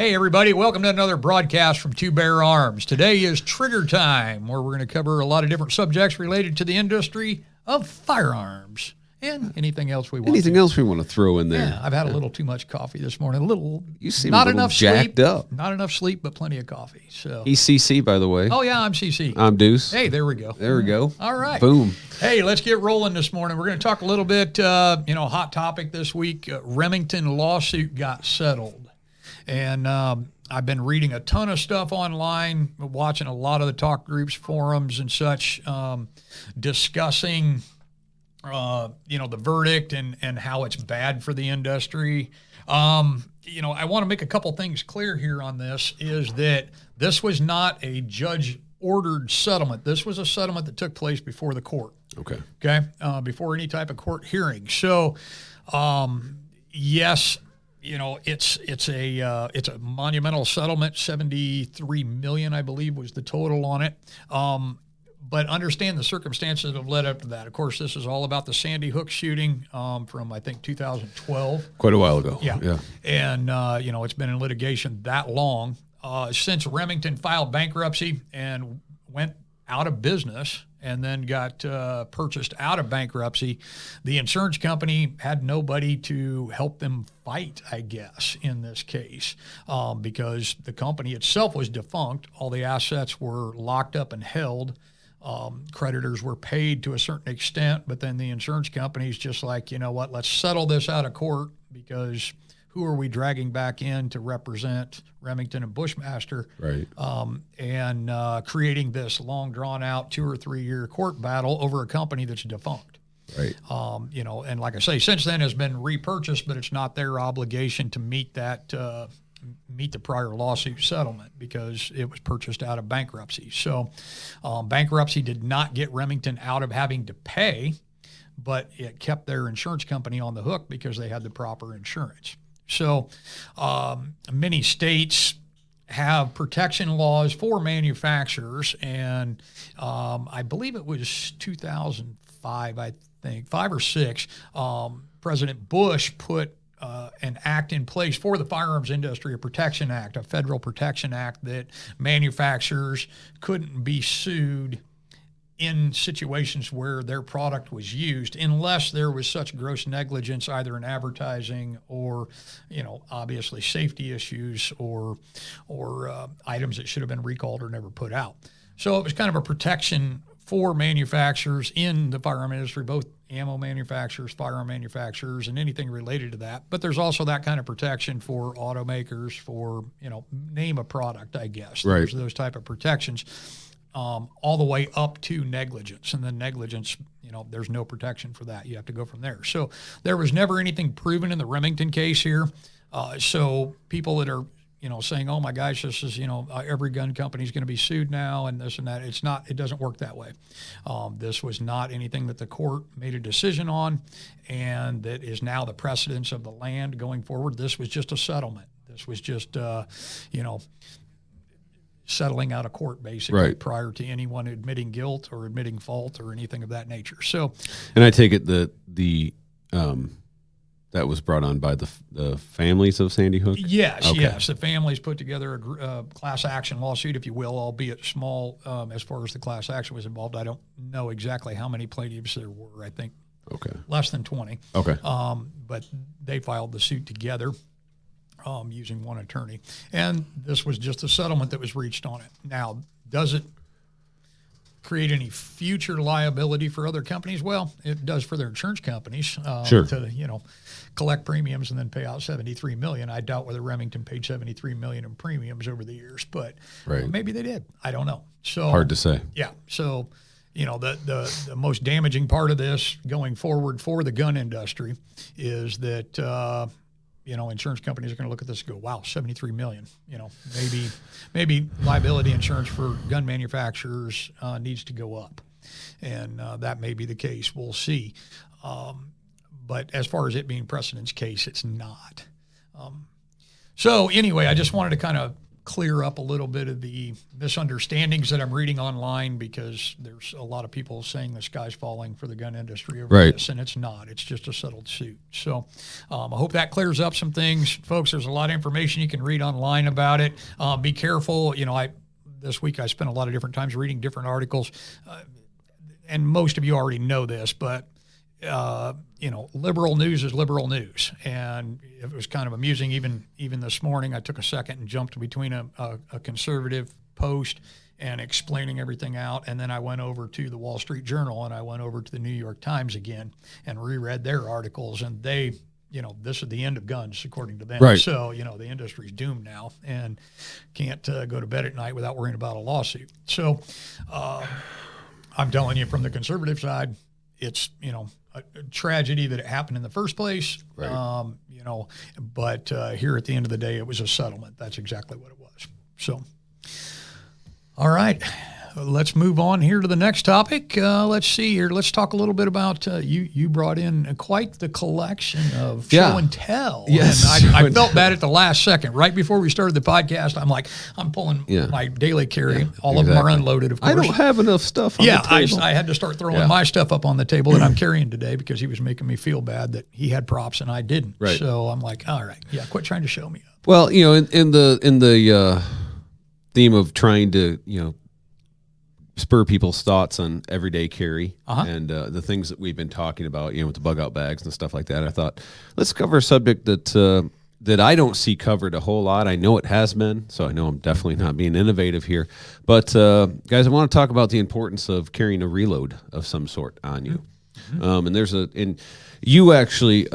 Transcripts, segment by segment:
Hey, everybody. Welcome to another broadcast from Two Bear Arms. Today is Trigger Time, where we're going to cover a lot of different subjects related to the industry of firearms and anything else we want to throw in there. Yeah, I've had a little too much coffee this morning. You seem not a little enough jacked sleep, up. Not enough sleep, but plenty of coffee. So He's CC, by the way. Oh, yeah, I'm CC. I'm Deuce. Hey, there we go. There we go. All right. Boom. Hey, let's get rolling this morning. We're going to talk a little bit, hot topic this week. Remington lawsuit got settled. And I've been reading a ton of stuff online, watching a lot of the talk groups, forums, and such, discussing, the verdict and how it's bad for the industry. I want to make a couple things clear here on this, is that this was not a judge-ordered settlement. This was a settlement that took place before the court. Okay. Before any type of court hearing. So, yes, it's a monumental settlement. $73 million, I believe, was the total on it. But understand the circumstances that have led up to that. Of course, this is all about the Sandy Hook shooting from, I think, 2012. Quite a while ago. Yeah. And, it's been in litigation that long. Since Remington filed bankruptcy and went out of business and then got purchased out of bankruptcy, the insurance company had nobody to help them fight, I guess, in this case, because the company itself was defunct. All the assets were locked up and held. Creditors were paid to a certain extent, but then the insurance company's just like, you know what, let's settle this out of court, because who are we dragging back in to represent Remington and Bushmaster? Right. And creating this long, drawn-out 2 or 3 year court battle over a company that's defunct. Right. And like I say, since then has been repurchased, but it's not their obligation to meet that meet the prior lawsuit settlement, because it was purchased out of bankruptcy. So bankruptcy did not get Remington out of having to pay, but it kept their insurance company on the hook because they had the proper insurance. So many states have protection laws for manufacturers, and I believe it was 2005, I think, 5 or 6, President Bush put an act in place for the firearms industry, a protection act, a federal protection act, that manufacturers couldn't be sued in situations where their product was used unless there was such gross negligence, either in advertising or, obviously safety issues or items that should have been recalled or never put out. So it was kind of a protection for manufacturers in the firearm industry, both ammo manufacturers, firearm manufacturers, and anything related to that. But there's also that kind of protection for automakers, for, name a product, I guess. Right. There's those type of protections. All the way up to negligence. And then negligence, there's no protection for that. You have to go from there. So there was never anything proven in the Remington case here. So people that are, saying, oh my gosh, this is, every gun company is going to be sued now and this and that. It's not, it doesn't work that way. This was not anything that the court made a decision on, and that is now the precedence of the land going forward. This was just a settlement. This was just, settling out of court, basically, right, prior to anyone admitting guilt or admitting fault or anything of that nature. So, and I take it that that was brought on by the families of Sandy Hook? Yes, okay. Yes. The families put together a class action lawsuit, if you will, albeit small as far as the class action was involved. I don't know exactly how many plaintiffs there were. I think less than 20. Okay. But they filed the suit together. Using one attorney. And this was just a settlement that was reached on it. Now, does it create any future liability for other companies? Well, it does for their insurance companies sure, to, collect premiums and then pay out $73 million. I doubt whether Remington paid $73 million in premiums over the years, but maybe they did. I don't know. So hard to say. Yeah. So, the most damaging part of this going forward for the gun industry is that, insurance companies are going to look at this and go, wow, $73 million. Maybe liability insurance for gun manufacturers needs to go up. And that may be the case. We'll see. But as far as it being precedence case, it's not. So anyway, I just wanted to kind of clear up a little bit of the misunderstandings that I'm reading online, because there's a lot of people saying the sky's falling for the gun industry over Right. this, and it's not. It's just a settled suit. So I hope that clears up some things. Folks, there's a lot of information you can read online about it. Be careful. This week I spent a lot of different times reading different articles, and most of you already know this, but liberal news is liberal news. And it was kind of amusing. Even this morning, I took a second and jumped between a conservative post and explaining everything out. And then I went over to the Wall Street Journal, and I went over to the New York Times again and reread their articles. And they, this is the end of guns, according to them. Right. So, the industry's doomed now and can't go to bed at night without worrying about a lawsuit. So I'm telling you, from the conservative side, it's, a tragedy that it happened in the first place. Right. But here at the end of the day, it was a settlement. That's exactly what it was. So, all right, let's move on here to the next topic. Let's see here. Let's talk a little bit about you brought in quite the collection of show and tell. Yes. And I felt bad at the last second. Right before we started the podcast, I'm pulling my daily carry. All of them are unloaded, of course. I don't have enough stuff on the table. I had to start throwing my stuff up on the table that I'm carrying today, because he was making me feel bad that he had props and I didn't. Right. So I'm like, all right, quit trying to show me up. Well, in the theme of trying to, spur people's thoughts on everyday carry and the things that we've been talking about, with the bug out bags and stuff like that, I thought, let's cover a subject that I don't see covered a whole lot. I know it has been, so I know I'm definitely not being innovative here. But guys, I want to talk about the importance of carrying a reload of some sort on you. Mm-hmm. And you actually,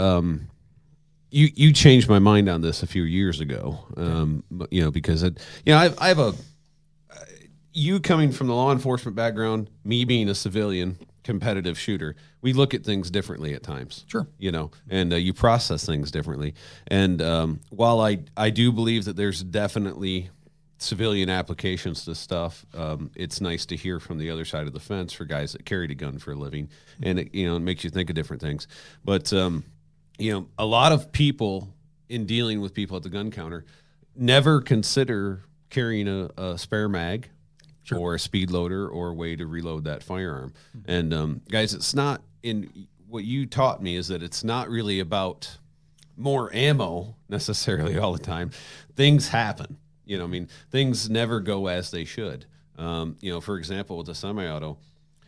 you changed my mind on this a few years ago. Because I have you coming from the law enforcement background, me being a civilian competitive shooter, we look at things differently at times. Sure. And you process things differently. And while I do believe that there's definitely civilian applications to stuff, it's nice to hear from the other side of the fence for guys that carried a gun for a living. And it makes you think of different things. But, a lot of people in dealing with people at the gun counter never consider carrying a spare mag. Sure. Or a speed loader, or a way to reload that firearm. And guys, it's not what you taught me is that it's not really about more ammo necessarily all the time. Things happen. Things never go as they should. For example, with a semi-auto,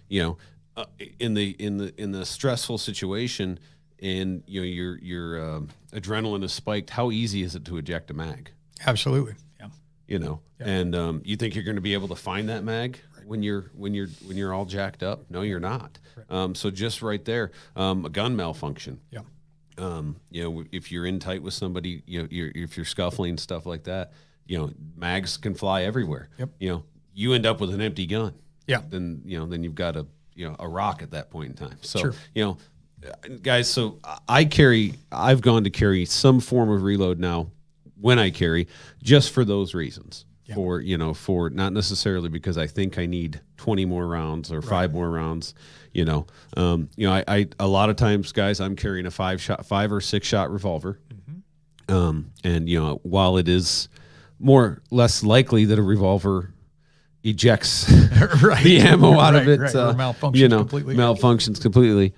in the stressful situation, and your adrenaline is spiked, how easy is it to eject a mag? Absolutely. And you think you're going to be able to find that mag when you're all jacked up? No, you're not. Right. So just right there, a gun malfunction. Yeah. If you're in tight with somebody, if you're scuffling, stuff like that, mags can fly everywhere. Yep. You end up with an empty gun. Yeah. Then you've got a rock at that point in time. So sure. Guys, so I've gone to carry some form of reload now when I carry, just for those reasons. Yeah. For not necessarily because I think I need 20 more rounds or 5 more rounds. I a lot of times, guys, I'm carrying a 5 or 6 shot revolver. Mm-hmm. And while it is less likely that a revolver ejects the ammo out of it, malfunctions completely.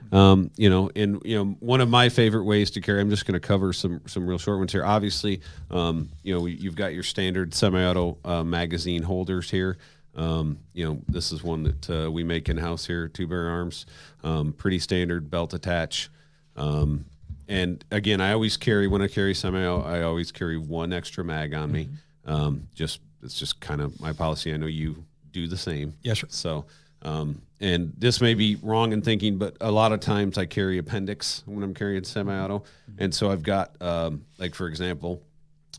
One of my favorite ways to carry, I'm just going to cover some real short ones here. Obviously, you've got your standard semi-auto magazine holders here. This is one that we make in-house here, Two Bear Arms. Pretty standard belt attach. And again, when I carry semi-auto, I always carry one extra mag on me. It's just kind of my policy. I know you do the same. Yes, sir. So, and this may be wrong in thinking, but a lot of times I carry appendix when I'm carrying semi-auto. And so I've got, for example,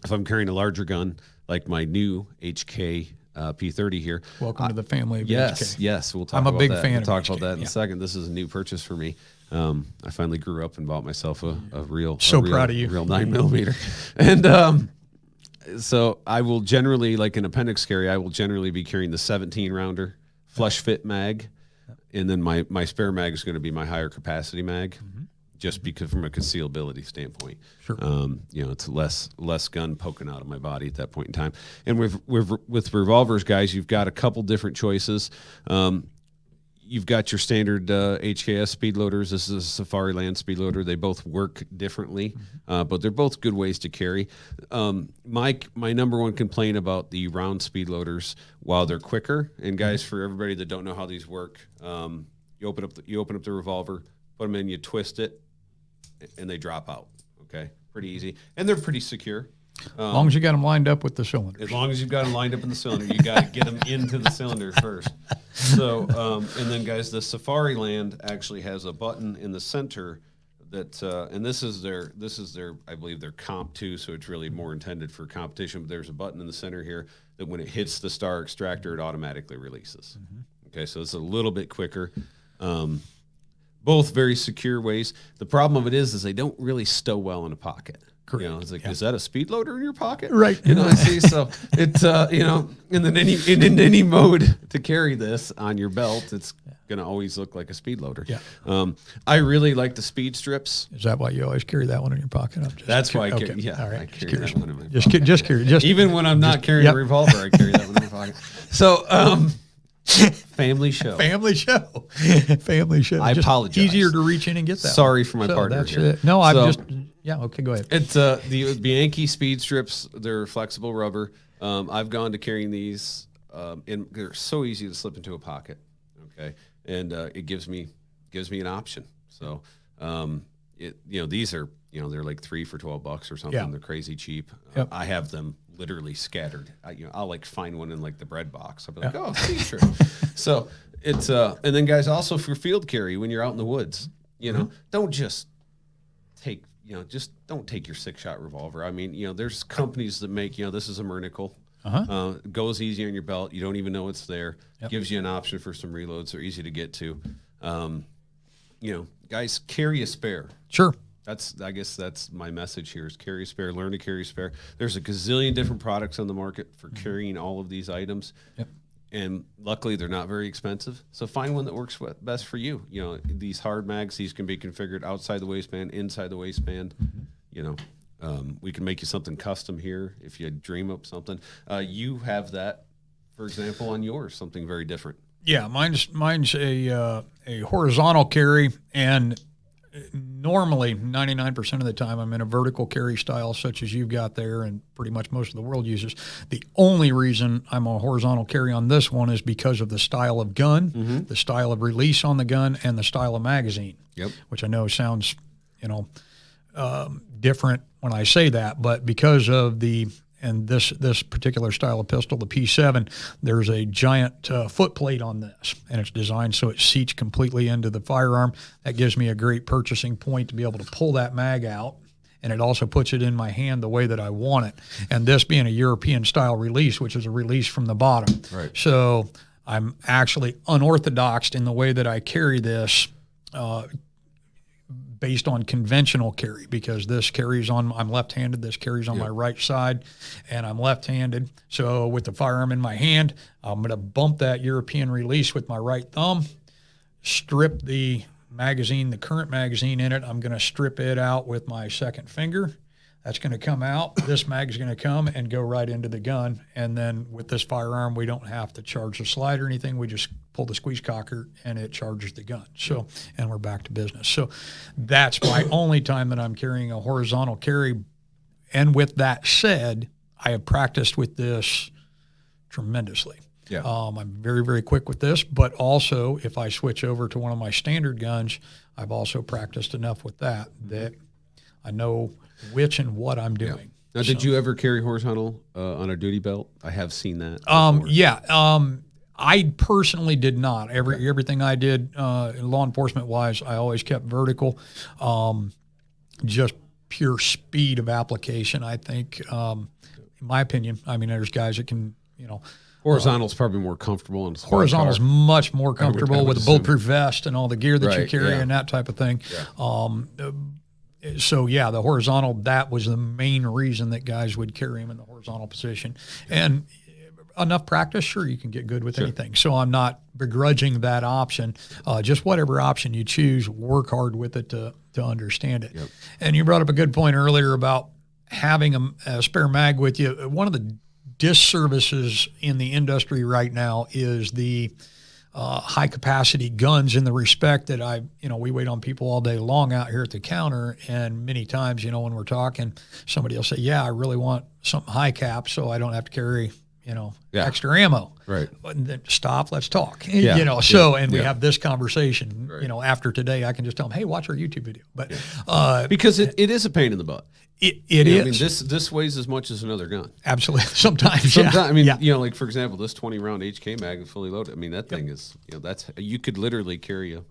if I'm carrying a larger gun, like my new HK P30 here. Welcome to the family of HK. Yes. We'll talk I'm about a big that. fan we'll of talk HK, about that in a second. This is a new purchase for me. I finally grew up and bought myself a real, proud of you. Real 9mm. And, so I will generally, like an appendix carry, I will generally be carrying the 17 rounder flush fit mag. And then my spare mag is going to be my higher capacity mag, just because from a concealability standpoint. Sure. You know, it's less gun poking out of my body at that point in time. And with revolvers, guys, you've got a couple different choices. You've got your standard HKS speed loaders. This is a Safari Land speed loader. They both work differently, but they're both good ways to carry. My number one complaint about the round speed loaders, while they're quicker, and guys, for everybody that don't know how these work, you open up the revolver, put them in, you twist it, and they drop out. Okay, pretty easy, and they're pretty secure. As long as you got them lined up with the cylinder. As long as you've got them lined up in the cylinder, you got to get them into the cylinder first. So, and then guys, the Safari Land actually has a button in the center that, and this is their, I believe their comp too. So it's really more intended for competition, but there's a button in the center here that when it hits the star extractor, it automatically releases. Okay. So it's a little bit quicker. Both very secure ways. The problem of it is they don't really stow well in a pocket. You know, it's like, is that a speed loader in your pocket? Right. You know, I see. So it's, you know, and then in any mode to carry this on your belt, it's going to always look like a speed loader. Yeah. I really like the speed strips. Is that why you always carry that one in your pocket? That's why I carry, okay. yeah, All right. I carry that one in my pocket. Just curious. Even when I'm not carrying a revolver, I carry that one in my pocket. So, family show. Family show. I apologize. Easier to reach in and get that. Sorry for my partner that's here. it. No, I'm just, yeah, okay, go ahead. It's the Bianchi speed strips. They're flexible rubber. I've gone to carrying these, and they're so easy to slip into a pocket. Okay, and it gives me an option. So, you know, these are, you know, they're like 3 for $12 or something. Yeah. They're crazy cheap. Yep. I have them literally scattered. I'll like find one in like the bread box. I'll be like, oh, speed strip. So it's and then guys, also for field carry when you're out in the woods, you know, don't just take your 6-shot revolver. I mean, you know, there's companies that make, you know, this is a Mernickel. Goes easy on your belt. You don't even know it's there. Gives you an option for some reloads. They're easy to get to. You know, guys, carry a spare. Sure. I guess that's my message here is carry a spare, learn to carry a spare. There's a gazillion different products on the market for carrying all of these items. Yep. And luckily they're not very expensive. So find one that works best for you. You know, these hard mags, these can be configured outside the waistband, inside the waistband. You know, we can make you something custom here if you dream up something. You have that, for example, on yours, something very different. Yeah, mine's a horizontal carry, and normally 99% of the time I'm in a vertical carry style such as you've got there and pretty much most of the world uses. The only reason I'm a horizontal carry on this one is because of the style of gun, the style of release on the gun, and the style of magazine, which I know sounds, you know, different when I say that, but because of this particular style of pistol, the P7, there's a giant foot plate on this, and it's designed so it seats completely into the firearm. That gives me a great purchasing point to be able to pull that mag out, and it also puts it in my hand the way that I want it. And this being a European style release, which is a release from the bottom. Right. So I'm actually unorthodox in the way that I carry this, based on conventional carry, because this carries on, I'm left-handed, this carries on my right side, and I'm left-handed. So with the firearm in my hand, I'm going to bump that European release with my right thumb, strip the magazine, the current magazine in it. I'm going to strip it out with my second finger. That's going to come out. This mag is going to come and go right into the gun. And then with this firearm, we don't have to charge the slide or anything. We just pull the squeeze cocker and it charges the gun. So, and we're back to business. So that's my only time that I'm carrying a horizontal carry. And with that said, I have practiced with this tremendously. Yeah. I'm very, very quick with this, but also if I switch over to one of my standard guns, I've also practiced enough with that I know which and what I'm doing. Now, did you ever carry horizontal on a duty belt? I have seen that. I personally did not. Everything I did law enforcement wise, I always kept vertical. Just pure speed of application, I think. In my opinion, I mean, there's guys that can, you know. Horizontal's probably more comfortable. And horizontal's much more comfortable with a bulletproof vest and all the gear that you carry and that type of thing. Yeah. So yeah, the horizontal, that was the main reason that guys would carry him in the horizontal position. And enough practice, sure, you can get good with anything. So I'm not begrudging that option. Just whatever option you choose, work hard with it to understand it. And you brought up a good point earlier about having a spare mag with you. One of the disservices in the industry right now is the high capacity guns, in the respect that we wait on people all day long out here at the counter, and many times, when we're talking, somebody will say, yeah, I really want something high cap so I don't have to carry, extra ammo. Right. But then stop, let's talk. We have this conversation, after today, I can just tell them, hey, watch our YouTube video. But because it is a pain in the butt. It is. I mean, this weighs as much as another gun. Absolutely. Sometimes. I mean, like for example, this 20 round HK mag fully loaded. I mean, that thing is, you could literally carry an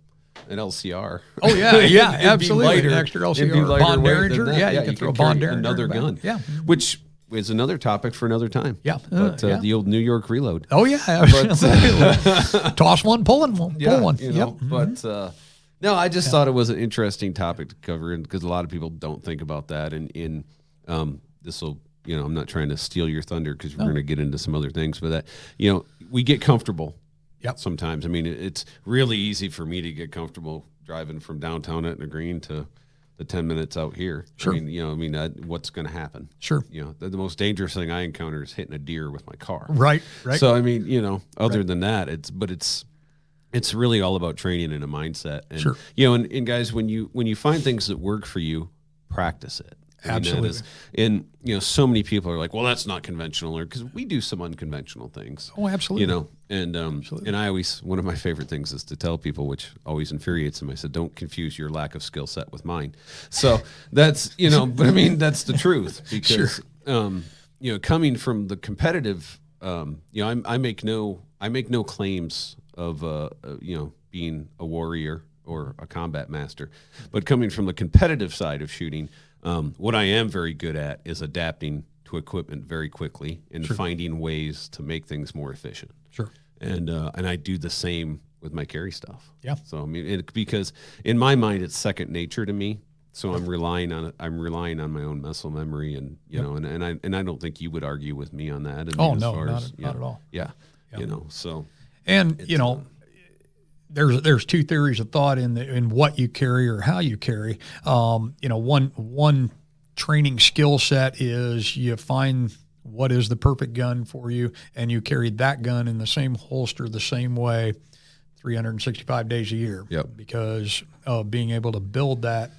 LCR. Oh yeah, absolutely. Lighter, an extra LCR, bond derringer. You can throw a bond derringer. Another gun. Yeah. Which is another topic for another time. Yeah. But the old New York reload. Oh yeah. But, toss one, pull one. But. No, I just thought it was an interesting topic to cover, and because a lot of people don't think about that. And in this will, I'm not trying to steal your thunder, because we're going to get into some other things, but that, we get comfortable. Sometimes. I mean, it's really easy for me to get comfortable driving from downtown Etna Green to the 10 minutes out here. Sure. What's going to happen? Sure. The most dangerous thing I encounter is hitting a deer with my car. Right. So I mean, other than that, it's really all about training and a mindset. And, sure. And guys, when you find things that work for you, practice it. Absolutely. And so many people are like, well, that's not conventional, or because we do some unconventional things. Oh, absolutely. And I always, one of my favorite things is to tell people, which always infuriates them. I said, don't confuse your lack of skill set with mine. So that's, but I mean, that's the truth, because, sure. Coming from the competitive, I make no claims of being a warrior or a combat master, but coming from the competitive side of shooting, what I am very good at is adapting to equipment very quickly and sure. finding ways to make things more efficient. Sure. And I do the same with my carry stuff. Yeah. So I mean, because in my mind it's second nature to me. So I'm relying on my own muscle memory, and and I don't think you would argue with me on that. Oh no, not at all. Yeah. So. And there's two theories of thought in what you carry or how you carry. One training skill set is you find what is the perfect gun for you, and you carry that gun in the same holster the same way 365 days a year. Yep. Because of being able to build that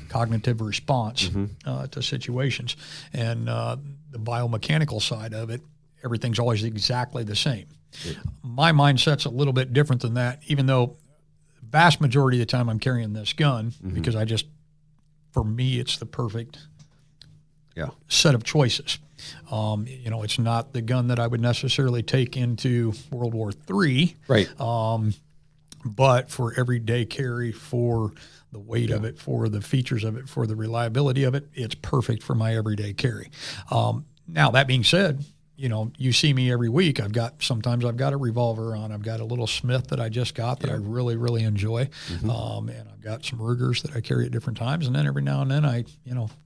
cognitive response to situations, and the biomechanical side of it, everything's always exactly the same. My mindset's a little bit different than that, even though vast majority of the time I'm carrying this gun because for me, it's the perfect set of choices. It's not the gun that I would necessarily take into World War III. Right. But for everyday carry, for the weight of it, for the features of it, for the reliability of it, it's perfect for my everyday carry. Now, that being said, you see me every week. Sometimes I've got a revolver on. I've got a little Smith that I just got that I really, really enjoy. And I've got some Rugers that I carry at different times. And then every now and then I,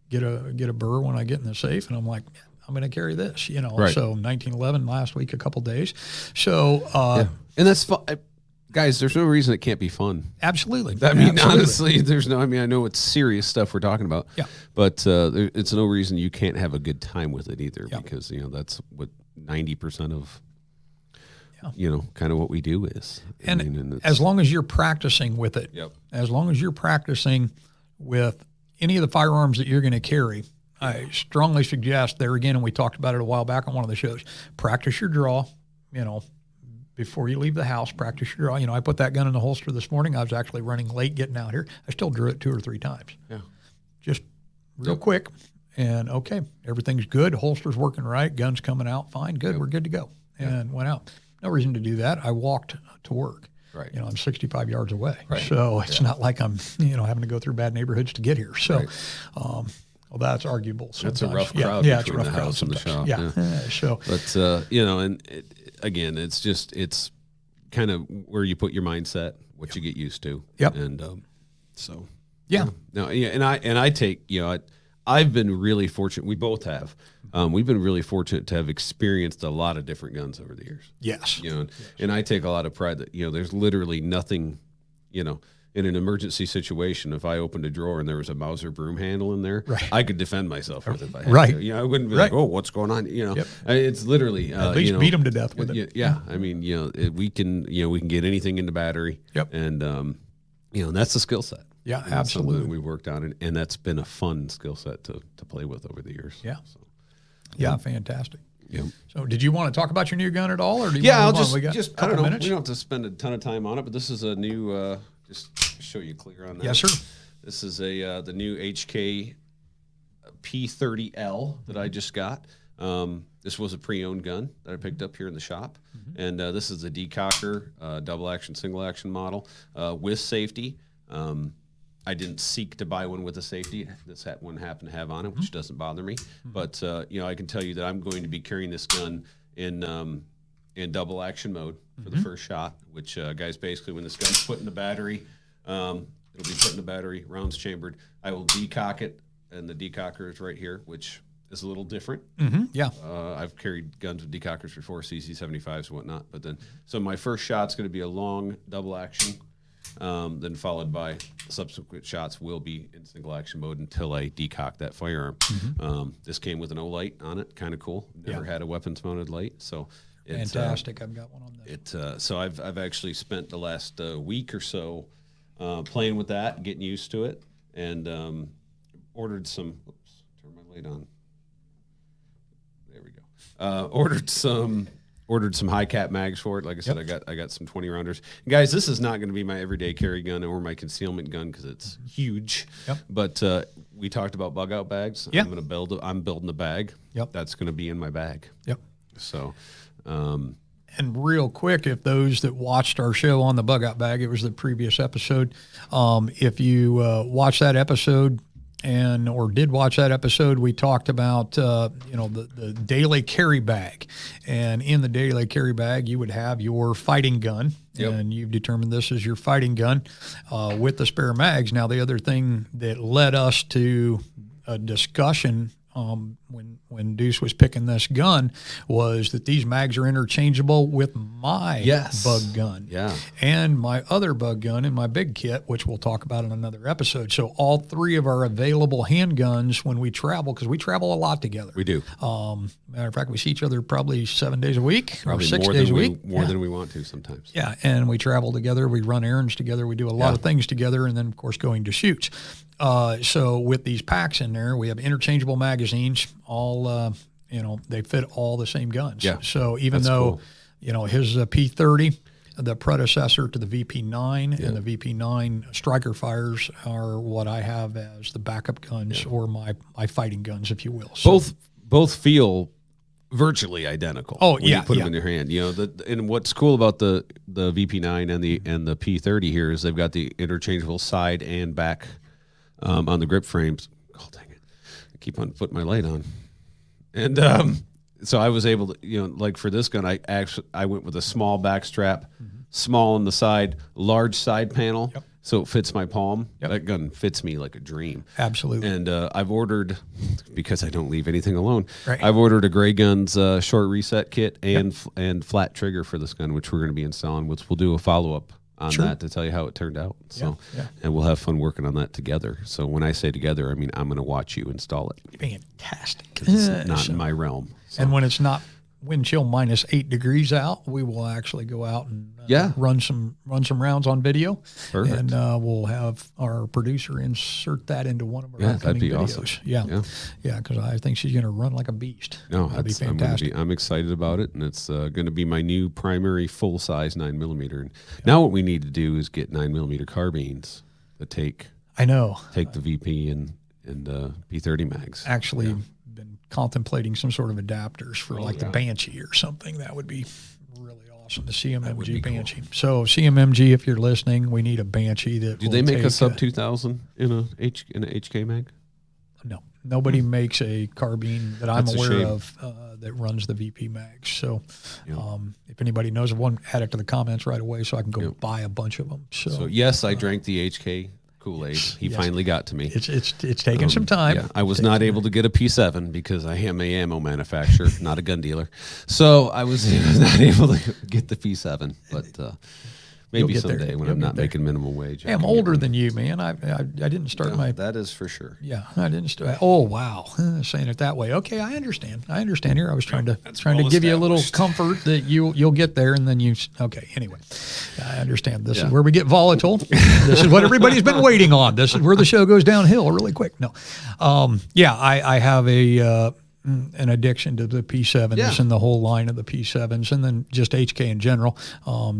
get a burr when I get in the safe, and I'm like, I'm going to carry this, Right. So 1911 last week, a couple days. So, and that's fun. Guys, there's no reason it can't be fun. Absolutely. I mean, honestly, I know it's serious stuff we're talking about. Yeah. But it's no reason you can't have a good time with it either, because, that's what 90% of, kind of what we do is. And as long as you're practicing with it, as long as you're practicing with any of the firearms that you're going to carry, I strongly suggest there again, and we talked about it a while back on one of the shows, practice your draw, before you leave the house, practice your draw. I put that gun in the holster this morning. I was actually running late getting out here. I still drew it 2 or 3 times. Yeah. Just real quick. And okay, everything's good. Holster's working right. Gun's coming out fine. Good. We're good to go. And went out. No reason to do that. I walked to work. Right. I'm 65 yards away. Right. So it's not like I'm, having to go through bad neighborhoods to get here. So, well, that's arguable sometimes. That's a rough crowd between the house and the shop. Yeah. So, but, again, it's kind of where you put your mindset, what you get used to. Yep. And so. Yeah. No, yeah. And I take, I've been really fortunate. We both have. We've been really fortunate to have experienced a lot of different guns over the years. Yes. And I take a lot of pride that, there's literally nothing, in an emergency situation, if I opened a drawer and there was a Mauser broom handle in there, I could defend myself with it if I had to. I wouldn't be like, oh, what's going on? It's literally at least beat them to death with it. Yeah. I mean, we can get anything into battery. And and that's the skill set. Yeah, and absolutely. We worked on, and that's been a fun skill set to play with over the years. Yeah. So, yeah, fantastic. Yeah. So, did you want to talk about your new gun at all, or do you I'll want to move on? just I don't know. Minutes? We don't have to spend a ton of time on it, but this is a new. Just show you clear on that. Yes, sir. This is the new HK P30L that I just got. This was a pre-owned gun that I picked up here in the shop, and this is a decocker, double action, single action model with safety. I didn't seek to buy one with a safety. This one happened to have on it, which doesn't bother me. But I can tell you that I'm going to be carrying this gun in double action mode for the first shot. Which guys, basically, when this gun's put in the battery, it'll be put in the battery, rounds chambered. I will decock it, and the decocker is right here, which is a little different. Yeah. I've carried guns with decockers before, CC75s and whatnot. But then, so my first shot's going to be a long double action. Then followed by subsequent shots will be in single action mode until I decock that firearm. This came with an O-light on it, kind of cool. Never had a weapons mounted light, so fantastic. I've got one on that. So I've actually spent the last week or so playing with that, getting used to it, and ordered some. Oops, turn my light on. There we go. Ordered some high cap mags for it. Like I said, I got some 20 rounders. And guys, this is not going to be my everyday carry gun or my concealment gun because it's huge. But we talked about bug out bags. I'm building a bag. That's going to be in my bag. So, and real quick, if those that watched our show on the bug out bag, it was the previous episode. If you watch that episode, or did watch that episode, we talked about the daily carry bag, and in the daily carry bag you would have your fighting gun, and you've determined this is your fighting gun with the spare mags. Now, the other thing that led us to a discussion when Deuce was picking this gun was that these mags are interchangeable with my bug gun and my other bug gun in my big kit, which we'll talk about in another episode. So all three of our available handguns when we travel, because we travel a lot together. We do. Matter of fact, we see each other probably 7 days a week, probably or 6 days a week. More than we want to sometimes. Yeah, and we travel together. We run errands together. We do a lot of things together, and then, of course, going to shoots. So with these packs in there, we have interchangeable magazines, all, they fit all the same guns. So even though, his P30, the predecessor to the VP9 and the VP9 striker fires are what I have as the backup guns or my fighting guns, if you will. So, both feel virtually identical. When you put them in your hand. And what's cool about the VP9 and the P30 here is they've got the interchangeable side and back on the grip frames. Oh, dang it. I keep on putting my light on. And so I was able to, like for this gun, I went with a small back strap, small on the side, large side panel, so it fits my palm. That gun fits me like a dream. Absolutely. And I've ordered, because I don't leave anything alone, I've ordered a Gray Guns short reset kit and flat trigger for this gun, which we're going to be installing, which we'll do a follow-up on that to tell you how it turned out. So, and we'll have fun working on that together. So when I say together, I mean I'm going to watch you install it. Fantastic. It's not in my realm. So. And when it's not wind chill minus 8 degrees out, we will actually go out and run some rounds on video. Perfect. And we'll have our producer insert that into one of our upcoming videos. Awesome. Yeah, because I think she's going to run like a beast. No, that'd be fantastic. I'm excited about it, and it's going to be my new primary full-size 9mm. And now what we need to do is get 9mm carbines that take the VP and P30 mags. Actually, been contemplating some sort of adapters for the Banshee or something. That would be really awesome. The CMMG Banshee. Cool. So CMMG, if you're listening, we need a Banshee that. Do they make a sub 2000 in a HK mag? No, nobody makes a carbine that I'm aware of that runs the VP mags. So if anybody knows of one, add it to the comments right away so I can go buy a bunch of them. So yes, I drank the HK Kool-Aid. He finally got to me. It's taken some time. Yeah, I was not able to get a P7 because I am a ammo manufacturer, not a gun dealer. So I was not able to get the P7, but maybe someday when I'm not making minimum wage. Hey, I'm older than you, man. I didn't start my. That is for sure. Yeah, I didn't start. Oh wow, saying it that way. Okay, I understand. Here, I was trying to give you a little comfort that you'll get there, and then you. Okay, anyway, I understand. This is where we get volatile. This is what everybody's been waiting on. This is where the show goes downhill really quick. No, I have an addiction to the P7s and the whole line of the P7s, and then just HK in general.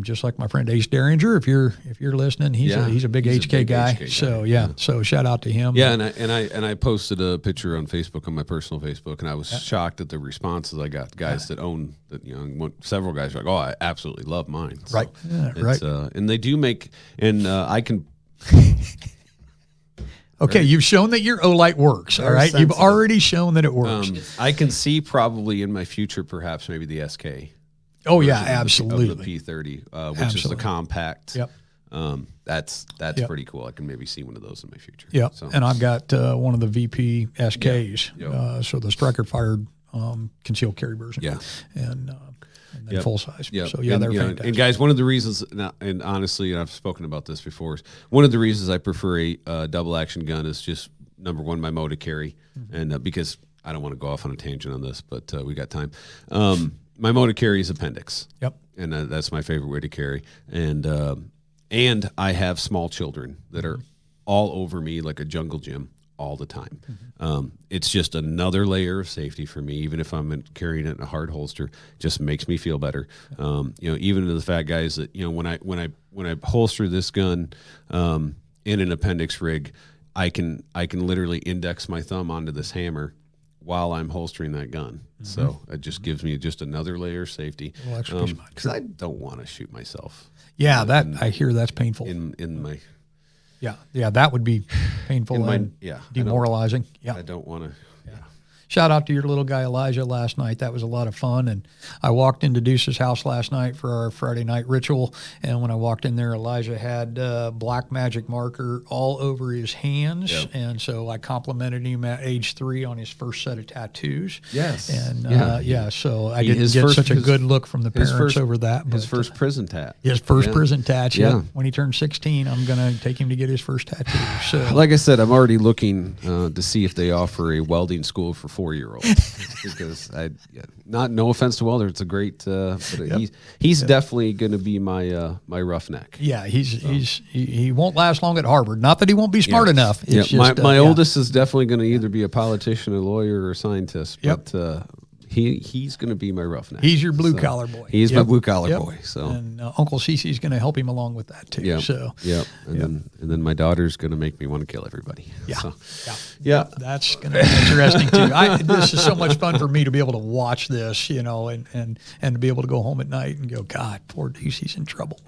Just like my friend Ace Derringer, if you're listening, he's a big HK guy. So shout out to him. Yeah, and I posted a picture on Facebook, on my personal Facebook, and I was shocked at the responses I got. Guys that own that, several guys are like, "Oh, I absolutely love mine." So right, right. And they do make, and I can. Okay, you've shown that your O-Light works, all right? You've already shown that it works. I can see probably in my future perhaps maybe the SK. Oh, yeah, absolutely. Of the P30, which is the compact. Yep. That's pretty cool. I can maybe see one of those in my future. Yeah, so. And I've got one of the VP SKs, so the striker-fired concealed carry version. Yeah. And then full size. Yep. So, they're fantastic. And guys, one of the reasons, and honestly, and I've spoken about this before, is one of the reasons I prefer a double action gun is just, number one, my mode of carry. And because I don't want to go off on a tangent on this, but we got time. My mode of carry is appendix. Yep. And that's my favorite way to carry. And I have small children that are all over me like a jungle gym all the time. It's just another layer of safety for me, even if I'm carrying it in a hard holster. Just makes me feel better. Even to the fact, guys, that when I holster this gun in an appendix rig, I can literally index my thumb onto this hammer while I'm holstering that gun. So it just gives me just another layer of safety. Because I don't want to shoot myself. Yeah, I hear that's painful. In my. Yeah, that would be painful and demoralizing. I don't want to. Shout out to your little guy Elijah last night. That was a lot of fun. And I walked into Deuce's house last night for our Friday night ritual. And when I walked in there, Elijah had black magic marker all over his hands. Yep. And so I complimented him at age 3 on his first set of tattoos. Yes. And so I didn't get such a good look from the parents over that. His first prison tat. His first prison tat. Yeah. When he turns 16, I'm going to take him to get his first tattoo. So, like I said, I'm already looking to see if they offer a welding school for 4-year-olds, because no offense to welder, it's a great, but he's definitely going to be my my roughneck. Yeah, he won't last long at Harvard. Not that he won't be smart enough. It's just, my oldest is definitely going to either be a politician, a lawyer, or a scientist. But he's going to be my roughneck. He's your blue collar boy. He's my blue collar boy. So and Uncle Cece's going to help him along with that too. So and then my daughter's going to make me want to kill everybody. That's going to be interesting too. This is so much fun for me to be able to watch this, and to be able to go home at night and go, God, poor Cece's in trouble.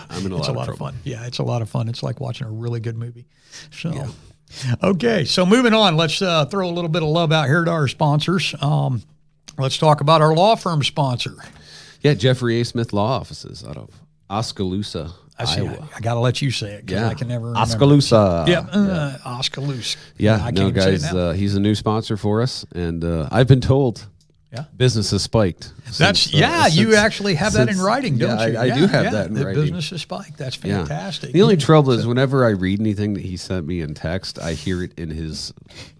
I'm in a lot of fun. Yeah, it's a lot of fun. It's like watching a really good movie. So. Okay, so moving on, let's throw a little bit of love out here to our sponsors. Let's talk about our law firm sponsor. Yeah, Jeffrey A. Smith Law Offices out of Oskaloosa, Iowa. I got to let you say it because I can never remember. Oskaloosa. Oskaloosa. Yeah, guys, he's a new sponsor for us, and I've been told business has spiked. You actually have that in writing, don't you? I do have that in writing. Business has spiked. That's fantastic. The only trouble is whenever I read anything that he sent me in text, I hear it in his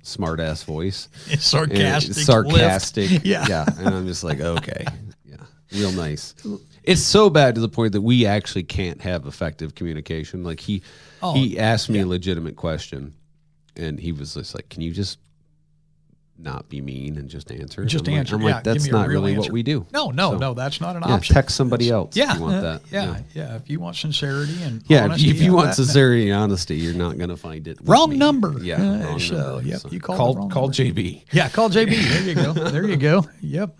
smart-ass voice. It's sarcastic. Sarcastic. Yeah. And I'm just like, okay. Yeah. Real nice. It's so bad to the point that we actually can't have effective communication. Like he asked me a legitimate question, and he was just like, can you just not be mean and just answer? Answer. I'm like, that's not really what we do. No, that's not an option. Text somebody else if you want that. If you want sincerity and honesty, if you want sincerity and honesty, you're not going to find it. Wrong number. Yeah, wrong number. You call JB. Yeah, call JB. There you go. Yep.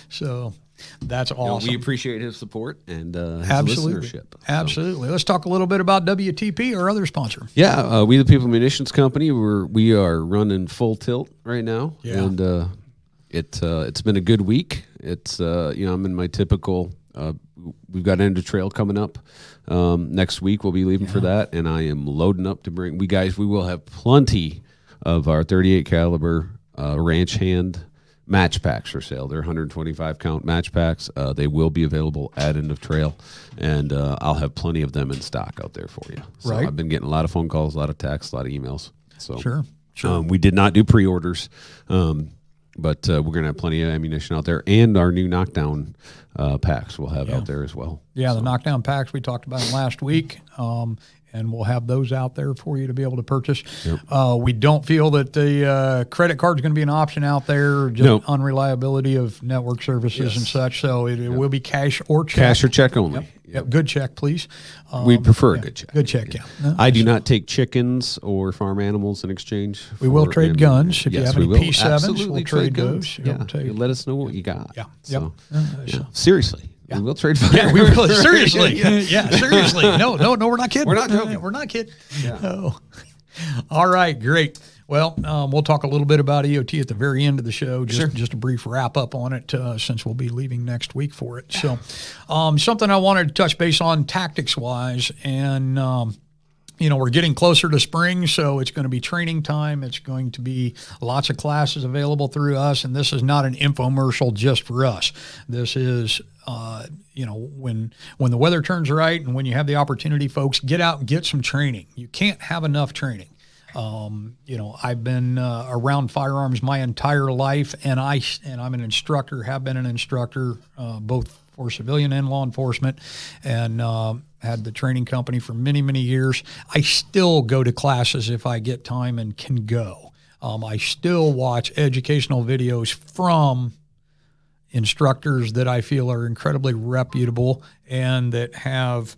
So that's awesome. We appreciate his support and his listenership. Absolutely. Let's talk a little bit about WTP, our other sponsor. Yeah, We the People Munitions Company. We are running full tilt right now, and it's been a good week. It's I'm in my typical we've got End of Trail coming up next week. We'll be leaving for that, and I am loading up to bring. We will have plenty of our 38 caliber ranch hand match packs for sale. They're 125 count match packs. They will be available at End of Trail, and I'll have plenty of them in stock out there for you. So I've been getting a lot of phone calls, a lot of texts, a lot of emails. So sure. We did not do pre-orders, but we're going to have plenty of ammunition out there, and our new knockdown packs we'll have out there as well. Yeah, the knockdown packs, we talked about them last week, and we'll have those out there for you to be able to purchase. Yep. We don't feel that the credit card is going to be an option out there, just unreliability of network services and such, so it will be cash or check. Cash or check only. Yep. Good check, please. We prefer a good check. Good check, I do not take chickens or farm animals in exchange. We will trade guns. If you have any P7s, we'll trade those. You let us know what you got. Yeah. So, seriously. Yeah. We will trade fire. Yeah, we will. Seriously. Seriously. No, we're not kidding. We're not joking. We're not kidding. Yeah. No. All right, great. Well, we'll talk a little bit about EOT at the very end of the show, just a brief wrap up on it, since we'll be leaving next week for it. So something I wanted to touch base on tactics-wise, and we're getting closer to spring, so it's going to be training time. It's going to be lots of classes available through us, and this is not an infomercial just for us. This is, when the weather turns right and when you have the opportunity, folks, get out and get some training. You can't have enough training. I've been around firearms my entire life, and I'm an instructor, have been an instructor, both for civilian and law enforcement, and had the training company for many, many years. I still go to classes if I get time and can go. I still watch educational videos from instructors that I feel are incredibly reputable and that have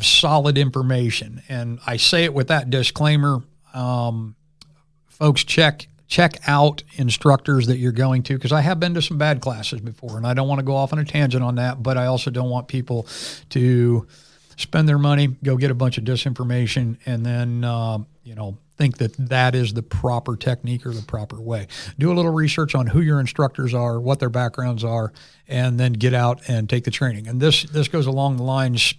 solid information. And I say it with that disclaimer, folks, check out instructors that you're going to, because I have been to some bad classes before, and I don't want to go off on a tangent on that, but I also don't want people to spend their money, go get a bunch of disinformation, and then, think that is the proper technique or the proper way. Do a little research on who your instructors are, what their backgrounds are, and then get out and take the training. And this goes along the lines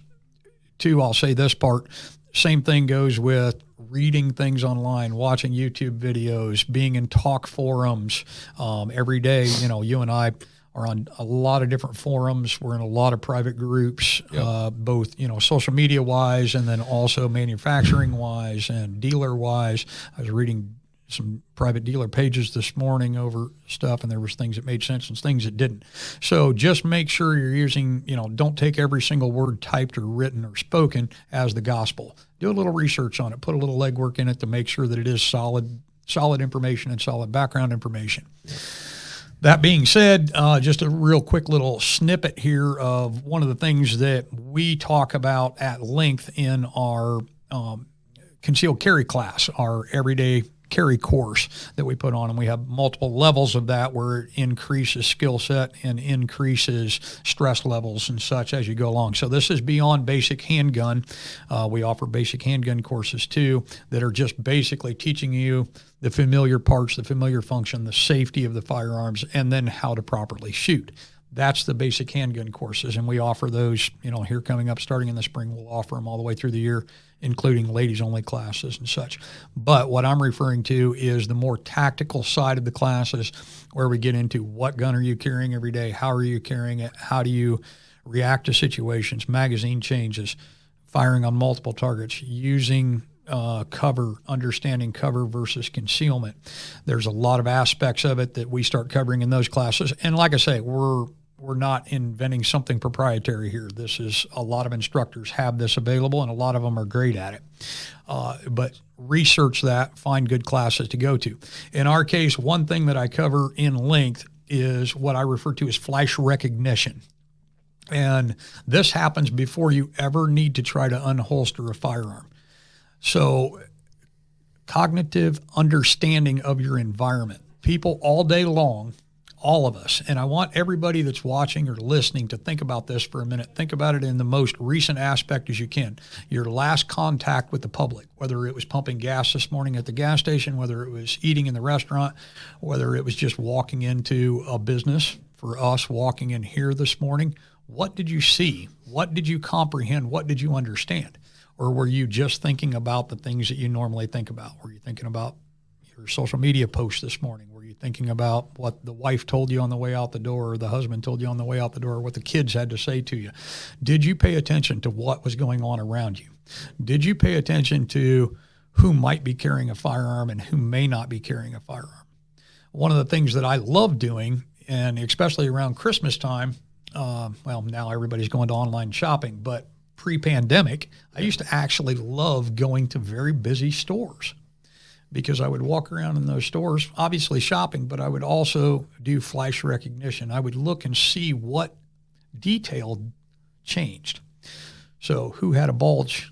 too, I'll say this part, same thing goes with reading things online, watching YouTube videos, being in talk forums every day. You and I are on a lot of different forums. We're in a lot of private groups, both, social media wise, and then also manufacturing wise and dealer wise. I was reading some private dealer pages this morning over stuff, and there was things that made sense and things that didn't. So just make sure you're using, don't take every single word typed or written or spoken as the gospel. Do a little research on it. Put a little legwork in it to make sure that it is solid information and solid background information. Yeah. That being said, just a real quick little snippet here of one of the things that we talk about at length in our concealed carry class, our everyday carry course that we put on, and we have multiple levels of that where it increases skill set and increases stress levels and such as you go along. So this is beyond basic handgun. We offer basic handgun courses too that are just basically teaching you the familiar parts, the familiar function, the safety of the firearms, and then how to properly shoot. That's the basic handgun courses, and we offer those, here coming up starting in the spring. We'll offer them all the way through the year, including ladies-only classes and such. But what I'm referring to is the more tactical side of the classes where we get into what gun are you carrying every day, how are you carrying it, how do you react to situations, magazine changes, firing on multiple targets, using cover, understanding cover versus concealment. There's a lot of aspects of it that we start covering in those classes. And like I say, we're not inventing something proprietary here. This is, a lot of instructors have this available, and a lot of them are great at it. But research that, find good classes to go to. In our case, one thing that I cover in length is what I refer to as flash recognition. And this happens before you ever need to try to unholster a firearm. So cognitive understanding of your environment. People all day long, all of us, and I want everybody that's watching or listening to think about this for a minute. Think about it in the most recent aspect as you can. Your last contact with the public, whether it was pumping gas this morning at the gas station, whether it was eating in the restaurant, whether it was just walking into a business for us walking in here this morning, what did you see? What did you comprehend? What did you understand? Or were you just thinking about the things that you normally think about? Were you thinking about your social media post this morning? Were you thinking about what the wife told you on the way out the door, or the husband told you on the way out the door, or what the kids had to say to you? Did you pay attention to what was going on around you? Did you pay attention to who might be carrying a firearm and who may not be carrying a firearm? One of the things that I love doing, and especially around Christmas time, well, now everybody's going to online shopping, but pre-pandemic, I used to actually love going to very busy stores, because I would walk around in those stores, obviously shopping, but I would also do flash recognition. I would look and see what detail changed. So who had a bulge?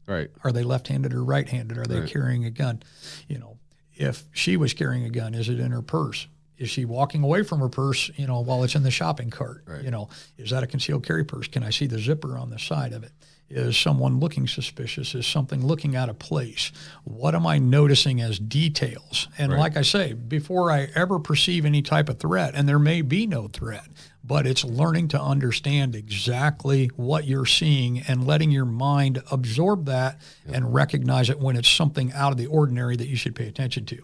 Right. Are they left-handed or right-handed? Are they carrying a gun? You know, if she was carrying a gun, is it in her purse? Is she walking away from her purse, you know, while it's in the shopping cart? Right. You know, is that a concealed carry purse? Can I see the zipper on the side of it? Is someone looking suspicious? Is something looking out of place? What am I noticing as details? And like I say, before I ever perceive any type of threat, and there may be no threat, but it's learning to understand exactly what you're seeing and letting your mind absorb that and recognize it when it's something out of the ordinary that you should pay attention to.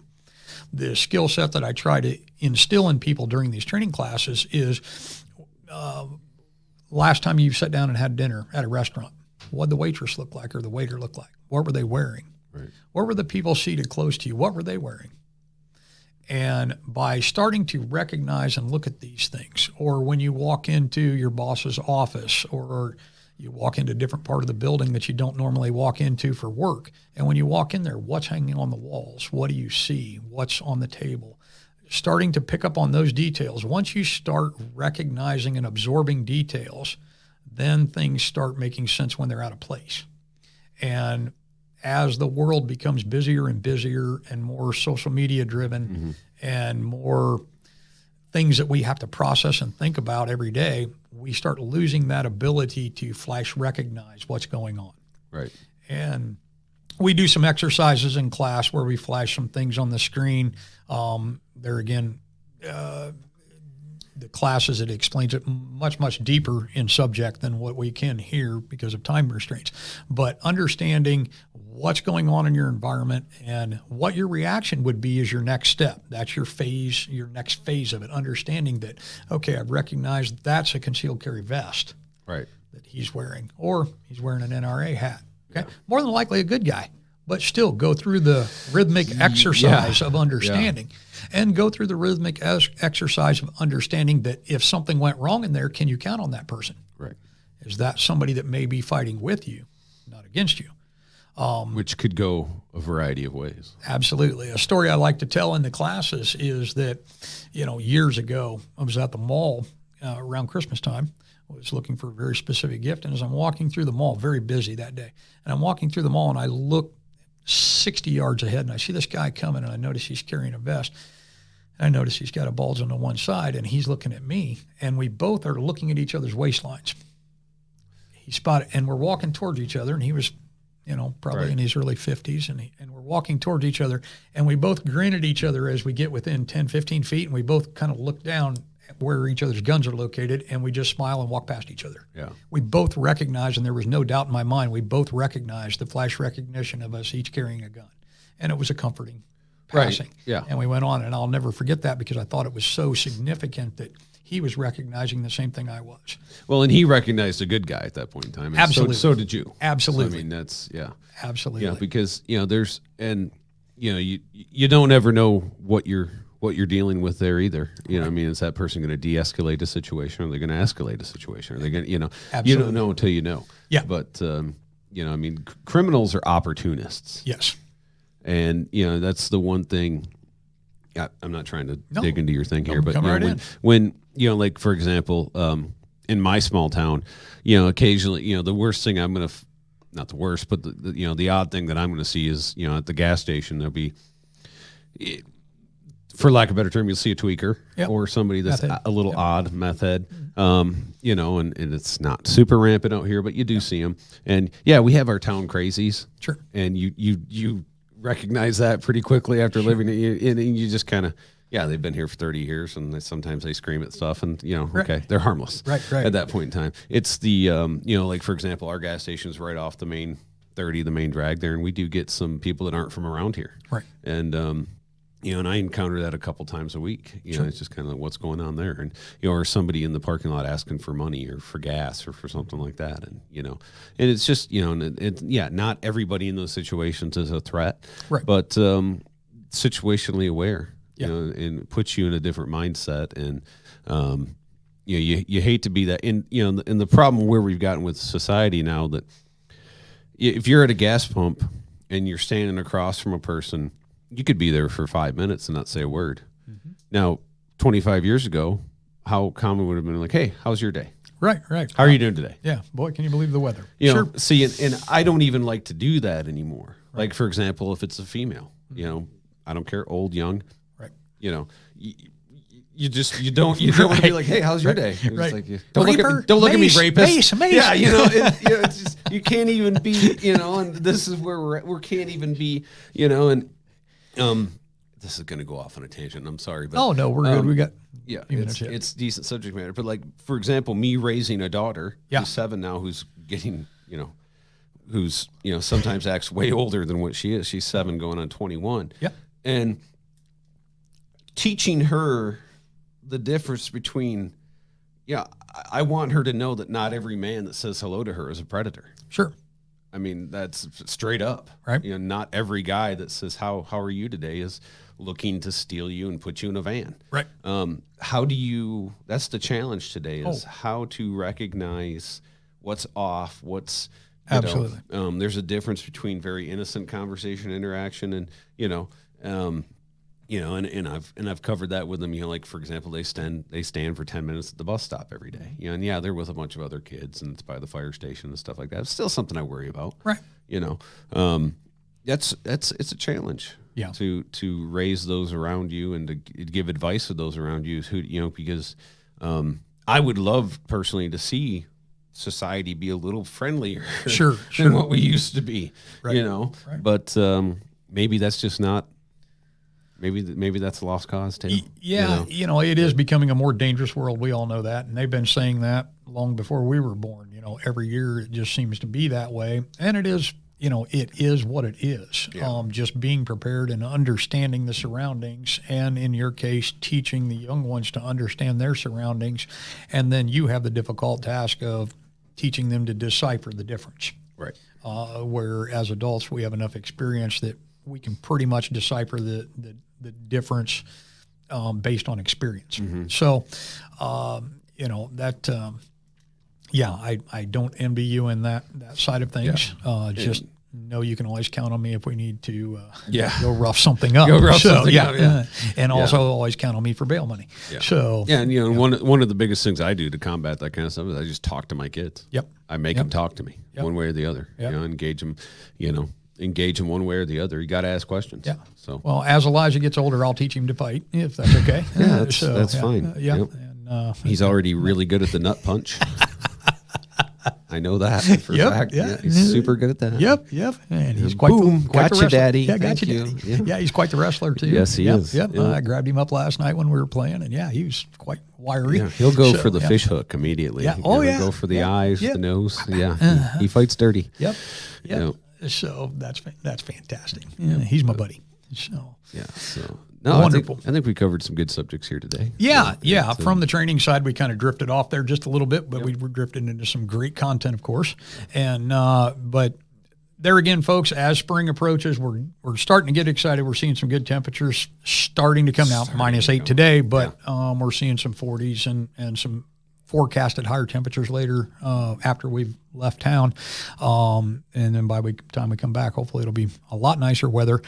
The skill set that I try to instill in people during these training classes is last time you sat down and had dinner at a restaurant, what did the waitress look like or the waiter look like? What were they wearing? Right. What were the people seated close to you? What were they wearing? And by starting to recognize and look at these things, or when you walk into your boss's office, or you walk into a different part of the building that you don't normally walk into for work, and when you walk in there, what's hanging on the walls? What do you see? What's on the table? Starting to pick up on those details. Once you start recognizing and absorbing details, then things start making sense when they're out of place. And as the world becomes busier and busier and more social media driven and more things that we have to process and think about every day, we start losing that ability to flash recognize what's going on. Right. And we do some exercises in class where we flash some things on the screen. There again, the classes, it explains it much, much deeper in subject than what we can here because of time restraints. But understanding what's going on in your environment and what your reaction would be is your next step. That's your phase, your next phase of it. Understanding that, okay, I've recognized that's a concealed carry vest Right. that he's wearing, or he's wearing an NRA hat. Okay, more than likely a good guy, but still go through the rhythmic exercise of understanding and go through the rhythmic exercise of understanding that if something went wrong in there, can you count on that person? Right. Is that somebody that may be fighting with you, not against you? Which could go a variety of ways. Absolutely. A story I like to tell in the classes is that, you know, years ago, I was at the mall around Christmas time. I was looking for a very specific gift. And as I'm walking through the mall, very busy that day, and I'm walking through the mall and I look 60 yards ahead and I see this guy coming and I notice he's carrying a vest. And I notice he's got a bulge on the one side and he's looking at me, and we both are looking at each other's waistlines. He spotted, and we're walking towards each other, and he was, you know, probably in his early 50s, and we're walking towards each other, and we both grin at each other as we get within 10, 15 feet, and we both kind of look down at where each other's guns are located, and we just smile and walk past each other. Yeah. We both recognized, and there was no doubt in my mind, we both recognized the flash recognition of us each carrying a gun. And it was a comforting passing. Right. Yeah. And we went on, and I'll never forget that because I thought it was so significant that he was recognizing the same thing I was. Well, and he recognized a good guy at that point in time. And Absolutely. So did you. Absolutely. So, I mean, that's, Absolutely. Yeah, because, you know, there's, and, you know, you don't ever know what you're dealing with there either. You know, I mean, is that person going to de-escalate a situation? Or are they going to escalate a situation? Are they going to, you know, you don't know until you know. Yeah. But, you know, I mean, criminals are opportunists. Yes. And, you know, that's the one thing. I'm not trying to dig into your thing here, but, you know, when, you know, like, for example, in my small town, you know, occasionally, you know, the worst thing I'm going to, not the worst, but the you know, the odd thing that I'm going to see is, you know, at the gas station, there'll be, for lack of a better term, you'll see a tweaker or somebody that's a little odd, meth head, you know, and it's not super rampant out here, but you do see them. And yeah, we have our town crazies. Sure. And you recognize that pretty quickly after living it, and you just kind of, yeah, they've been here for 30 years, and sometimes they scream at stuff, and Right. okay, they're harmless. Right. At that point in time, it's the like for example, our gas station's right off the main 30, the main drag there, and we do get some people that aren't from around here, Right. and and I encounter that a couple times a week. Know, it's just kind of like what's going on there, and or somebody in the parking lot asking for money or for gas or for something like that, and and it's just not everybody in those situations is a threat, Right. but situationally aware. Yeah. And puts you in a different mindset, and you hate to be that. And and the problem where we've gotten with society now, that if you're at a gas pump and you're standing across from a person, you could be there for 5 minutes and not say a word. Mm-hmm. Now, 25 years ago, how common would have been like, "Hey, how's your day? Right. How are you doing today?" Yeah, boy, can you believe the weather? Sure. See, and I don't even like to do that anymore. Right. Like for example, if it's a female, I don't care, old, young. You don't want to be like, "Hey, how's your day?" It's like, don't look at me, rapist. Mace. Yeah, it's just, you can't even be, and this is where we can't even be, and this is going to go off on a tangent. I'm sorry, but no, we're good. We got it's decent subject matter. But like for example, me raising a daughter who's 7 now, who's getting, who's sometimes acts way older than what she is. She's 7 going on 21. Yeah, and teaching her the difference between, I want her to know that not every man that says hello to her is a predator. Sure. I mean, that's straight up. Right. Not every guy that says, how are you today, is looking to steal you and put you in a van. Right. How do you, that's the challenge today, is how to recognize what's off, what's, absolutely. There's a difference between very innocent conversation interaction and, and I've covered that with them. Like for example, they stand for 10 minutes at the bus stop every day. And they're with a bunch of other kids, and it's by the fire station and stuff like that. It's still something I worry about. Right. It's a challenge. Yeah. To raise those around you and to give advice to those around you who because I would love personally to see society be a little friendlier sure than what we used to be. Right. Right. But maybe that's just not. Maybe that's a lost cause too. Yeah, it is becoming a more dangerous world. We all know that, and they've been saying that long before we were born. Every year it just seems to be that way, and it is. It is what it is. Yeah. Just being prepared and understanding the surroundings, and in your case, teaching the young ones to understand their surroundings, and then you have the difficult task of teaching them to decipher the difference. Right. Where as adults we have enough experience that we can pretty much decipher the difference based on experience. Mm-hmm. So, I don't envy you in that side of things. Yeah. Just know you can always count on me if we need to go rough something up. And also always count on me for bail money. Yeah. So and one of the biggest things I do to combat that kind of stuff is I just talk to my kids. Yep. I make them talk to me one way or the other. Yep. Engage them one way or the other. You got to ask questions. Yeah. So well, as Elijah gets older, I'll teach him to fight if that's okay. That's fine. Yep. And, he's already really good at the nut punch. I know that for a fact. Yeah. He's super good at that. Yep. And he's quite the gotcha, wrestler. Daddy. Yeah, Thank gotcha, you. Daddy. Yeah, he's quite the wrestler too. Yes, he is. Yep. Yeah. I grabbed him up last night when we were playing, and he was quite wiry. Yeah, he'll go for the fish hook immediately. Yeah. He'll go for the eyes, the nose. Yeah. He fights dirty. Yep. So that's fantastic. Yeah, he's my buddy. So no, wonderful. I think we covered some good subjects here today. Yeah. From the training side, we kind of drifted off there just a little bit, but we were drifting into some great content, of course. And but there again, folks, as spring approaches, we're starting to get excited. We're seeing some good temperatures starting to come out. -8 today, but we're seeing some 40s and some forecasted higher temperatures later after we've left town. And then by the time we come back, hopefully it'll be a lot nicer weather.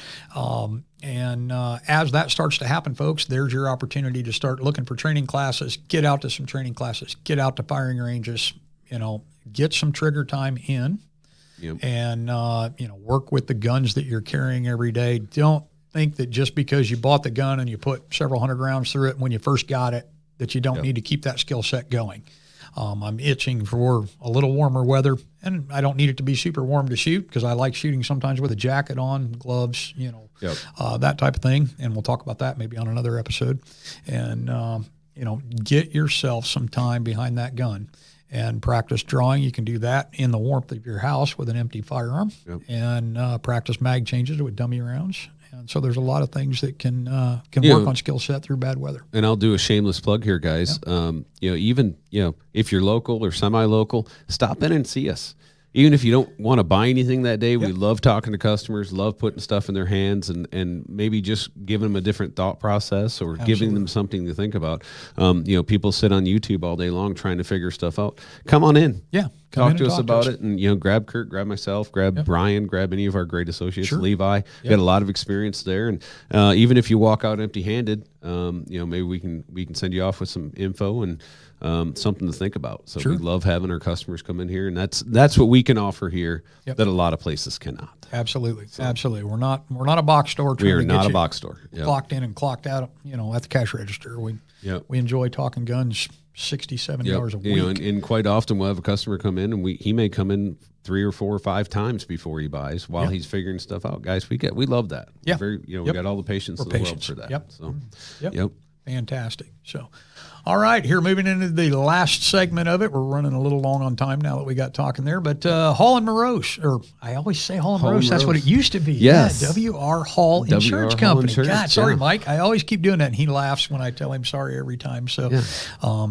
And as that starts to happen, folks, there's your opportunity to start looking for training classes, get out to some training classes, get out to firing ranges, get some trigger time in. Yep. And, work with the guns that you're carrying every day. Don't think that just because you bought the gun and you put several hundred rounds through it when you first got it, that you don't need to keep that skill set going. I'm itching for a little warmer weather, and I don't need it to be super warm to shoot because I like shooting sometimes with a jacket on, gloves, that type of thing. And we'll talk about that maybe on another episode. And, get yourself some time behind that gun and practice drawing. You can do that in the warmth of your house with an empty firearm, and practice mag changes with dummy rounds. And so there's a lot of things that can work on skill set through bad weather. And I'll do a shameless plug here, guys. Even if you're local or semi-local, stop in and see us. Even if you don't want to buy anything that day, we love talking to customers, love putting stuff in their hands, and maybe just giving them a different thought process or giving them something to think about. People sit on YouTube all day long trying to figure stuff out. Come on in. Yeah. Talk to us about it, and grab Kurt, grab myself, grab Brian, grab any of our great associates, Levi. Got a lot of experience there, and even if you walk out empty-handed, maybe we can send you off with some info and something to think about. So we love having our customers come in here, and that's what we can offer here that a lot of places cannot. Absolutely, absolutely. We're not a box store. We are not a box store. Clocked in and clocked out. At the cash register. We enjoy talking guns 60, 70 hours a week. And quite often we'll have a customer come in, and he may come in 3 or 4 or 5 times before he buys while he's figuring stuff out. Guys, we love that. Yeah. We got all the patience in the world for that. Yep. Fantastic. So, all right, here moving into the last segment of it. We're running a little long on time now that we got talking there, but Holland Roast, or I always say Holland Roast. That's what it used to be. Yes. Yeah, W.R. Hall Insurance Company. God, sorry, yeah. Mike. I always keep doing that, and he laughs when I tell him sorry every time. So,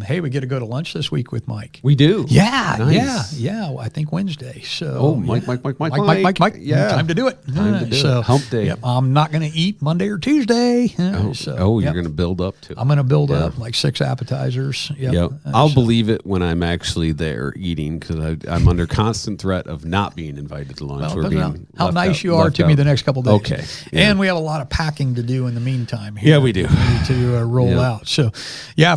hey, we get to go to lunch this week with Mike. We do. Yeah, nice. yeah. I think Wednesday. So, Mike. Mike. Yeah. Time to do it. Time to do it. Hump day. Yep, I'm not going to eat Monday or Tuesday. You're going to build up to it. I'm going to build up like 6 appetizers. Yep. I'll believe it when I'm actually there eating, because I'm under constant threat of not being invited to lunch. Well, how nice you are to me the next couple of days. Okay. Yeah. And we have a lot of packing to do in the meantime here. Yeah, we do. To roll out. So,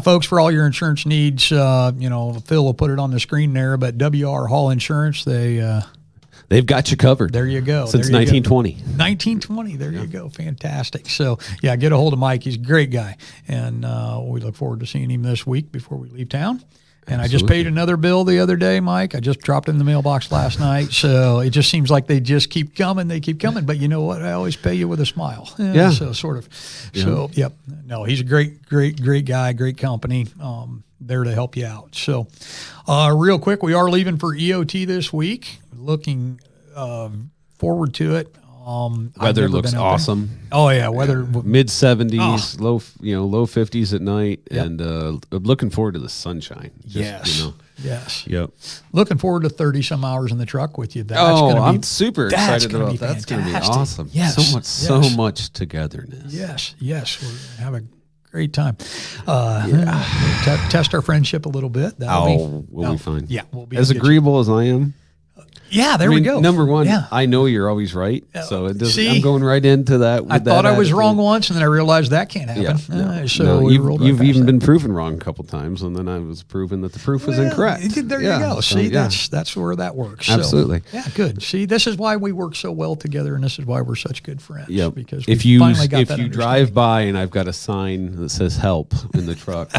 folks, for all your insurance needs, Phil will put it on the screen there, but W.R. Hall Insurance, they've got you covered. There you go. Since 1920. 1920. There you go. Fantastic. So, get a hold of Mike. He's a great guy. And we look forward to seeing him this week before we leave town. And I just paid another bill the other day, Mike. I just dropped it in the mailbox last night. So it just seems like they just keep coming. They keep coming. But you know what? I always pay you with a smile. Yeah. So sort of. Yeah. So, yep. No, he's a great guy, great company. There to help you out. So real quick, we are leaving for EOT this week. Looking forward to it. Weather looks awesome. Oh yeah, weather mid 70s, low 50s at night, and looking forward to the sunshine. Yes. Yep. Looking forward to 30 some hours in the truck with you. I'm super excited about that. That's going to be awesome. Yes. So much togetherness. Yes. We're going to have a great time. Test our friendship a little bit. We'll be fine. Yeah, we'll be as agreeable as I am. Yeah, we go. Number one, I know you're always right, so it doesn't. I'm going right into that. I thought I was wrong once, and then I realized that can't happen. You've even been proven wrong a couple times, and then I was proven that the proof was incorrect. There you go. See, that's where that works. Absolutely. So, good. See, this is why we work so well together, and this is why we're such good friends. Yep. Because if you drive by and I've got a sign that says "Help" in the truck,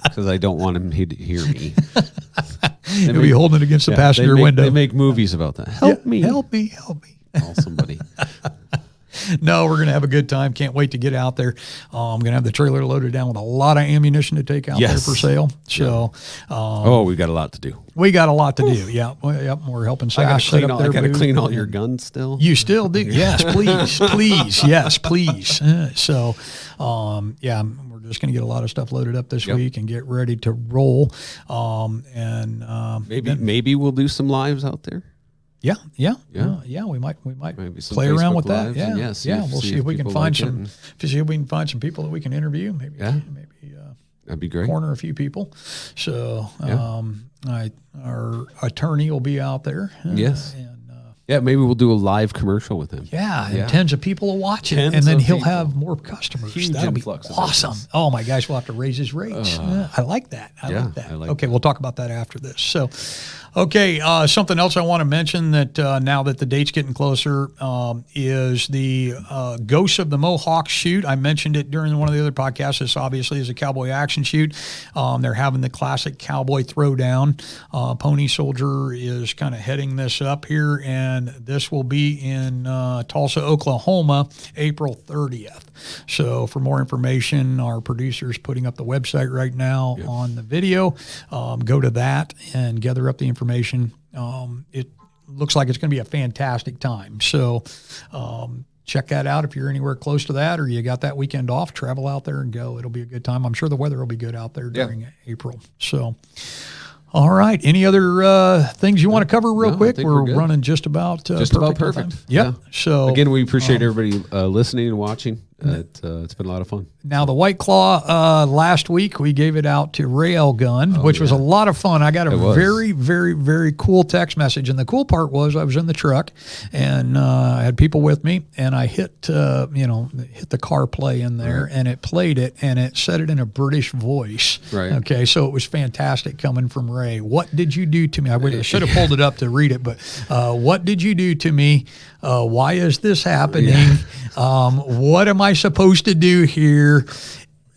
because I don't want him to hear me. He'll be holding it against the passenger window. They make movies about that. Help me. Call somebody. No, we're going to have a good time. Can't wait to get out there. I'm going to have the trailer loaded down with a lot of ammunition to take out there for sale. So, we got a lot to do. We got a lot to do. Yeah. We're helping Sash set up there. I got to clean all your guns still. You still do? Yes, please. Yes, please. We're just going to get a lot of stuff loaded up this week and get ready to roll. Maybe we'll do some lives out there. Yeah. We might maybe play around with that. We'll see if we can find some. See if we can find some people that we can interview. Maybe that'd be great. Corner a few people. So our attorney will be out there. Yes. And Yeah, maybe we'll do a live commercial with him. Yeah, and tens of people will watch it, and then he'll have more customers. That'll be awesome. Oh my gosh, we'll have to raise his rates. I like that. I like that. Okay, we'll talk about that after this. So, okay, something else I want to mention that now that the date's getting closer is the Ghosts of the Mohawk shoot. I mentioned it during one of the other podcasts. This obviously is a cowboy action shoot. They're having the classic cowboy throwdown. Pony Soldier is kind of heading this up here, and this will be in Tulsa, Oklahoma, April 30th. So for more information, our producer's putting up the website right now on the video. Go to that and gather up the information. It looks like it's going to be a fantastic time. So check that out if you're anywhere close to that or you got that weekend off. Travel out there and go. It'll be a good time. I'm sure the weather will be good out there during April. So, all right. Any other things you want to cover real quick? We're running just about perfect. Yep. So again, we appreciate everybody listening and watching. It's been a lot of fun. Now, the White Claw, last week we gave it out to Railgun, which was a lot of fun. I got a very, very, very cool text message. And the cool part was I was in the truck and I had people with me and I hit the car play in there and it played it and it said it in a British voice. Right. Okay. So it was fantastic coming from Ray. What did you do to me? I should have pulled it up to read it, but what did you do to me? Why is this happening? What am I supposed to do here?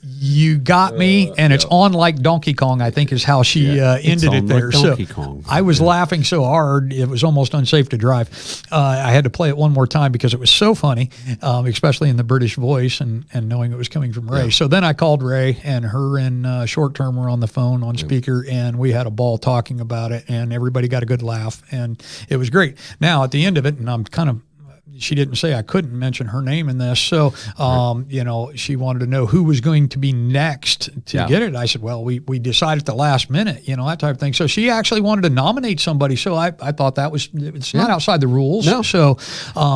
You got me, and it's on like Donkey Kong, I think is how she ended it there. Like Kong. I was laughing so hard, it was almost unsafe to drive. I had to play it one more time because it was so funny, especially in the British voice and knowing it was coming from Ray. So then I called Ray, and her and Short Term were on the phone on speaker, and we had a ball talking about it, and everybody got a good laugh, and it was great. Now, at the end of it, and I'm kind of she didn't say I couldn't mention her name in this. So, she wanted to know who was going to be next to get it. I said, well, we decided at the last minute, that type of thing. So she actually wanted to nominate somebody. So I thought it's not outside the rules. No. So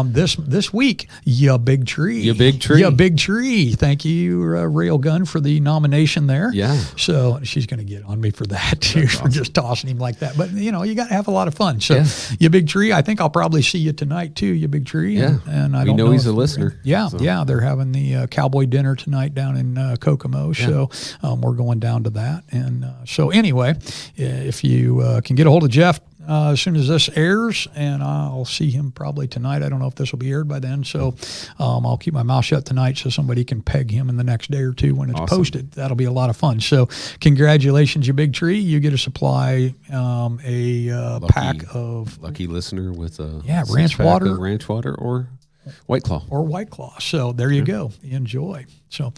this week, Ya Big Tree. Ya Big Tree. Ya Big Tree. Thank you, Railgun, for the nomination there. Yeah. So she's going to get on me for that too, for just tossing him like that. But, you got to have a lot of fun. So Ya Big Tree, I think I'll probably see you tonight too, Ya Big Tree. And I don't know he's a listener. They're having the cowboy dinner tonight down in Kokomo, so we're going down to that. And so anyway, if you can get a hold of Jeff as soon as this airs, and I'll see him probably tonight. I don't know if this will be aired by then, so I'll keep my mouth shut tonight so somebody can peg him in the next day or two when it's posted. That'll be a lot of fun. So congratulations, You Big Tree. You get to supply a pack of... Lucky listener with a ranch water or White Claw. So there you go. Enjoy. So...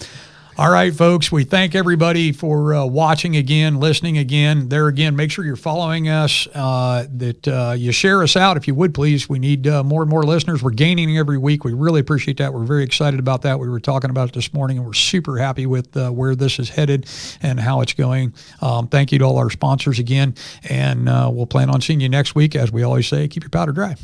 All right, folks, we thank everybody for watching again, listening again. There again, make sure you're following us, that you share us out if you would, please. We need more and more listeners. We're gaining every week. We really appreciate that. We're very excited about that. We were talking about it this morning, and we're super happy with where this is headed and how it's going. Thank you to all our sponsors again, and we'll plan on seeing you next week. As we always say, keep your powder dry.